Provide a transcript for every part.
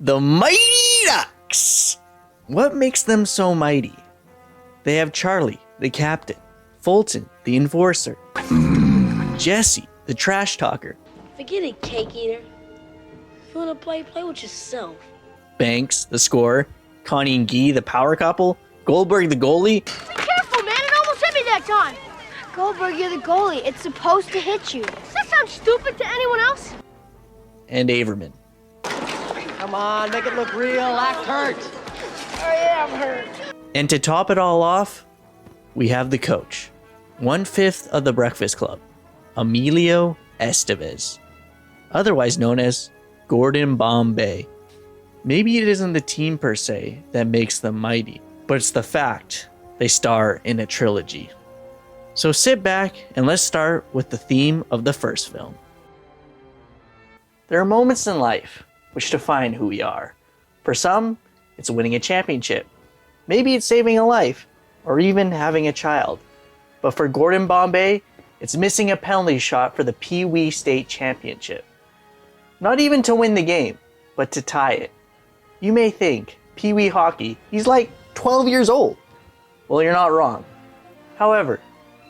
The Mighty Ducks! What makes them so mighty? They have Charlie, the captain, Fulton, the enforcer, Jesse, the trash talker, Forget it, cake eater. If you wanna play with yourself. Banks, the scorer, Connie and Guy, the power couple, Goldberg, the goalie. Be careful, man. It almost hit me that time. Goldberg, you're the goalie. It's supposed to hit you. Does that sound stupid to anyone else? And Averman. Come on, make it look real. Act hurt. I am hurt. And to top it all off, we have the coach, 1/5 of the Breakfast Club, Emilio Estevez, otherwise known as Gordon Bombay. Maybe it isn't the team per se that makes them mighty, but it's the fact they star in a trilogy. So sit back and let's start with the theme of the first film. There are moments in life which define who we are. For some, it's winning a championship. Maybe it's saving a life, or even having a child. But for Gordon Bombay, it's missing a penalty shot for the Pee-wee State Championship. Not even to win the game, but to tie it. You may think, Pee-wee hockey, he's like 12 years old. Well, you're not wrong. However,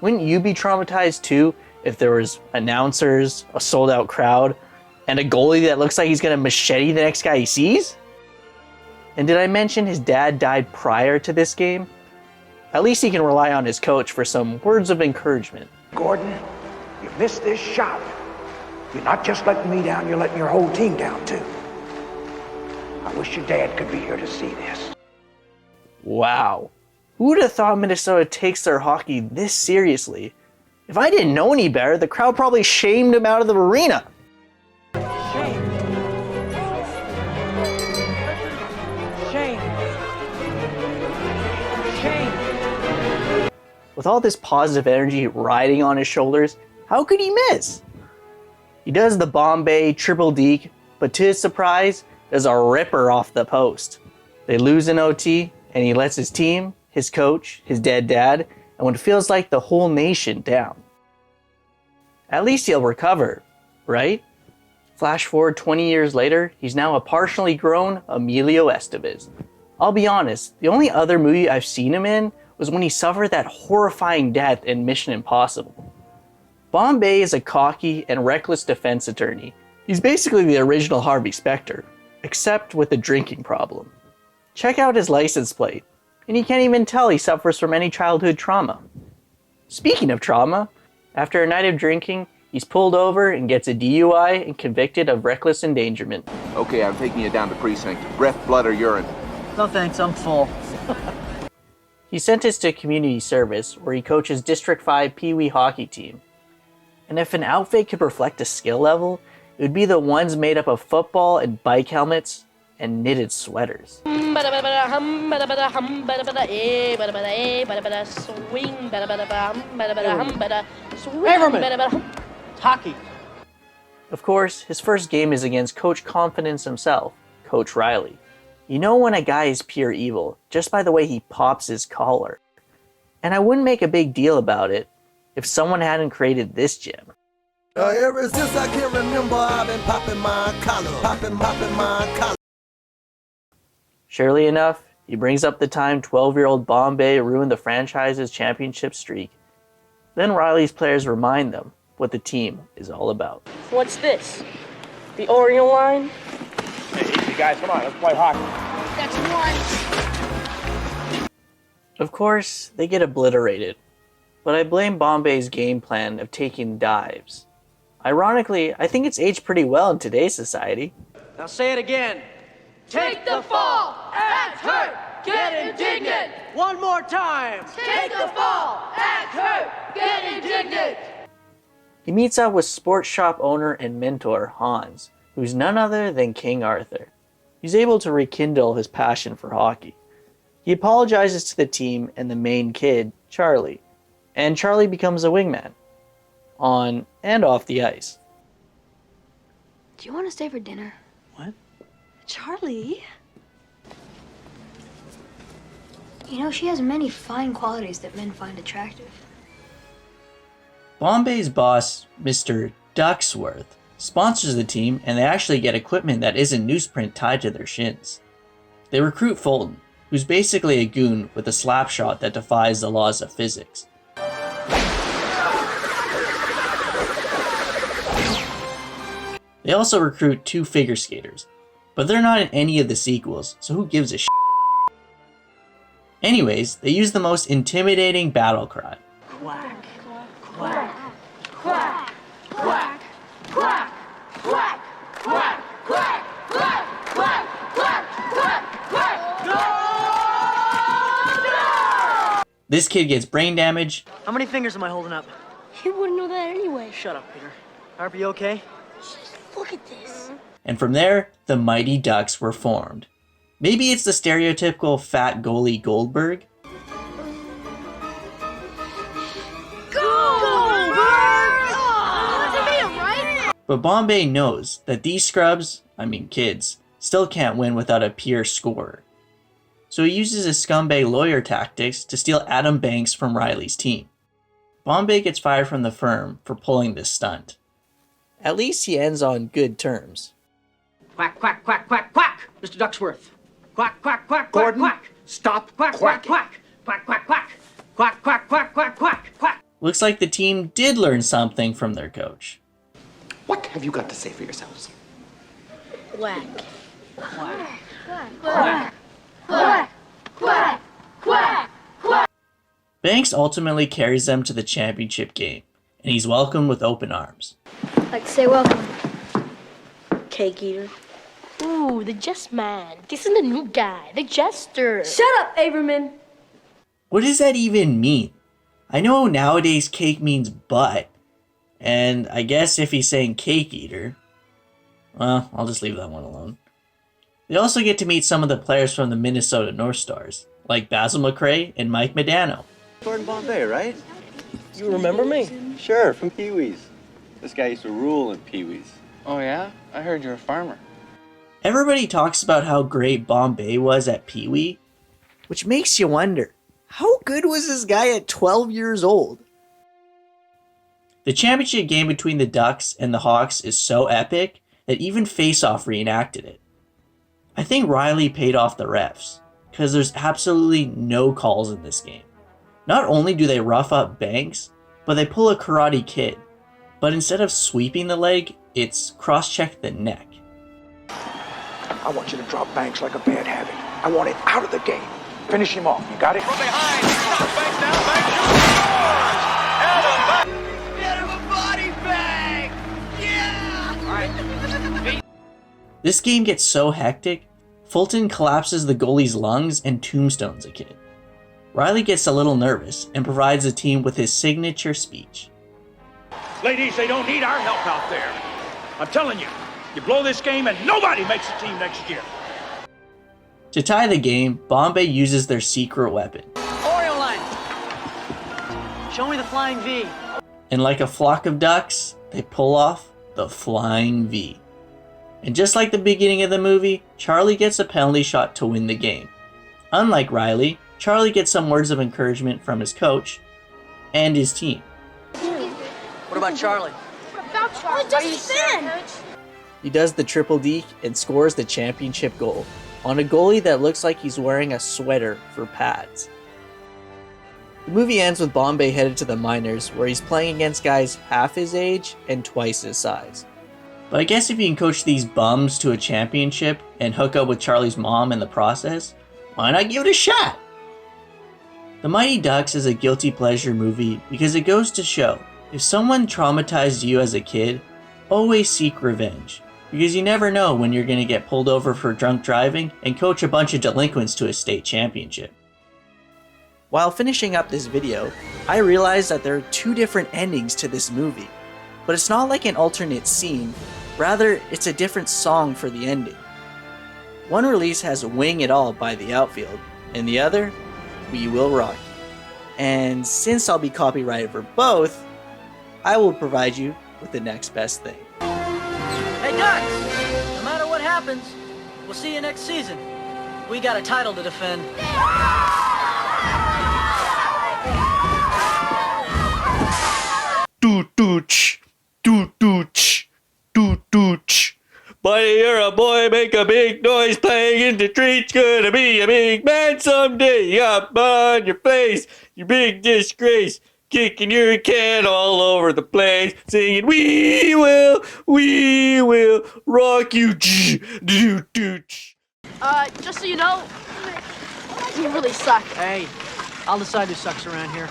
wouldn't you be traumatized too if there was announcers, a sold out crowd, and a goalie that looks like he's gonna machete the next guy he sees? And did I mention his dad died prior to this game? At least he can rely on his coach for some words of encouragement. Gordon, you missed this shot. You're not just letting me down, you're letting your whole team down too. I wish your dad could be here to see this. Wow. Who would have thought Minnesota takes their hockey this seriously? If I didn't know any better, the crowd probably shamed him out of the arena. Shame. Shame. Shame. With all this positive energy riding on his shoulders, how could he miss? He does the Bombay triple deke, but to his surprise, does a ripper off the post. They lose in OT, and he lets his team, his coach, his dead dad, and what feels like the whole nation down. At least he'll recover, right? Flash forward 20 years later, he's now a partially grown Emilio Estevez. I'll be honest, the only other movie I've seen him in was when he suffered that horrifying death in Mission Impossible. Bombay is a cocky and reckless defense attorney. He's basically the original Harvey Specter, except with a drinking problem. Check out his license plate, and you can't even tell he suffers from any childhood trauma. Speaking of trauma, after a night of drinking, he's pulled over and gets a DUI and convicted of reckless endangerment. Okay, I'm taking you down to precinct. Breath, blood, or urine? No thanks, I'm full. He's sentenced to community service, where he coaches District 5 Pee-wee hockey team. And if an outfit could reflect a skill level, it would be the ones made up of football and bike helmets and knitted sweaters. Hockey. Of course, his first game is against Coach Confidence himself, Coach Riley. You know when a guy is pure evil just by the way he pops his collar. And I wouldn't make a big deal about it if someone hadn't created this gem. Ever since I can remember, I've been popping my collar, popping my collar. Surely enough, he brings up the time 12-year-old Bombay ruined the franchise's championship streak. Then Riley's players remind them what the team is all about. What's this? The Oriole line? Hey, easy guys, come on, let's play hockey. That's one. Of course, they get obliterated, but I blame Bombay's game plan of taking dives. Ironically, I think it's aged pretty well in today's society. Now say it again. Take the fall. Act hurt. Get indignant. One more time. Take the fall. Act hurt. Get indignant. He meets up with sports shop owner and mentor Hans, who's none other than King Arthur. He's able to rekindle his passion for hockey. He apologizes to the team and the main kid, Charlie, and Charlie becomes a wingman, on and off the ice. Do you want to stay for dinner? What? Charlie? You know, she has many fine qualities that men find attractive. Bombay's boss, Mr. Ducksworth, sponsors the team, and they actually get equipment that isn't newsprint tied to their shins. They recruit Fulton, who's basically a goon with a slap shot that defies the laws of physics. They also recruit 2 figure skaters, but they're not in any of the sequels, so who gives a shit? Anyways, they use the most intimidating battle cry. Quack, quack, quack, quack, quack, quack, quack, quack, quack, quack, quack, quack, quack, no! This kid gets brain damage, How many fingers am I holding up? You wouldn't know that anyway. Shut up, Peter. Harp, you okay? Just look at this. and from there, the Mighty Ducks were formed. Maybe it's the stereotypical fat goalie Goldberg, but Bombay knows that these scrubs, kids, still can't win without a peer scorer. So he uses his scumbag lawyer tactics to steal Adam Banks from Riley's team. Bombay gets fired from the firm for pulling this stunt. At least he ends on good terms. Quack, quack, quack, quack, quack! Mr. Ducksworth. Quack, quack, quack, Gordon, quack, quack! stop Quack, quack, quack! Quack, quack, quack! Quack, quack, quack, quack, quack, quack! Looks like the team did learn something from their coach. What have you got to say for yourselves? Quack. Quack, quack, quack, quack. Banks ultimately carries them to the championship game, and he's welcomed with open arms. Like, say welcome. Cake eater. Ooh, the Jest Man. This is the new guy, the Jester. Shut up, Averman. What does that even mean? I know nowadays cake means butt, and I guess if he's saying cake eater, well, I'll just leave that one alone. They also get to meet some of the players from the Minnesota North Stars, like Basil McRae and Mike Modano. Gordon Bombay, right? You remember me? Sure, from Pee-wee's. This guy used to rule in Pee-wee's. Oh yeah? I heard you're a farmer. Everybody talks about how great Bombay was at Pee-wee, which makes you wonder, how good was this guy at 12 years old? The championship game between the Ducks and the Hawks is so epic that even Face Off reenacted it. I think Riley paid off the refs, because there's absolutely no calls in this game. Not only do they rough up Banks, but they pull a Karate Kid. But instead of sweeping the leg, it's cross-check the neck. I want you to drop Banks like a bad habit. I want it out of the game. Finish him off. You got it? From behind, stops Banks down, Banks shoots, scores! Get him a body bag! Yeah! All right. This game gets so hectic, Fulton collapses the goalie's lungs and tombstones a kid. Riley gets a little nervous and provides the team with his signature speech. Ladies, they don't need our help out there. I'm telling you, you blow this game and nobody makes the team next year. To tie the game, Bombay uses their secret weapon. Oreo line! Show me the flying V. And like a flock of ducks, they pull off the flying V. And just like the beginning of the movie, Charlie gets a penalty shot to win the game. Unlike Riley, Charlie gets some words of encouragement from his coach and his team. What about Charlie? What about Charlie? Just a fan. He does the triple deke and scores the championship goal on a goalie that looks like he's wearing a sweater for pads. The movie ends with Bombay headed to the minors, where he's playing against guys half his age and twice his size. But I guess if you can coach these bums to a championship and hook up with Charlie's mom in the process, why not give it a shot? The Mighty Ducks is a guilty pleasure movie because it goes to show, if someone traumatized you as a kid, always seek revenge, because you never know when you're going to get pulled over for drunk driving and coach a bunch of delinquents to a state championship. While finishing up this video, I realized that there are 2 different endings to this movie, but it's not like an alternate scene, rather it's a different song for the ending. One release has Wing It All by The Outfield, and the other, We Will Rock You. And since I'll be copyrighted for both, I will provide you with the next best thing. Hey, Ducks! No matter what happens, we'll see you next season. We got a title to defend. Doo-doo-ch, doo-doo-ch. toot, toot. Buddy, you're a boy, make a big noise, playing in the streets, gonna be a big man someday. Up on your face, you big disgrace, kicking your can all over the place, singing, we will rock you. Just so you know, you really suck. Hey, I'll decide who sucks around here.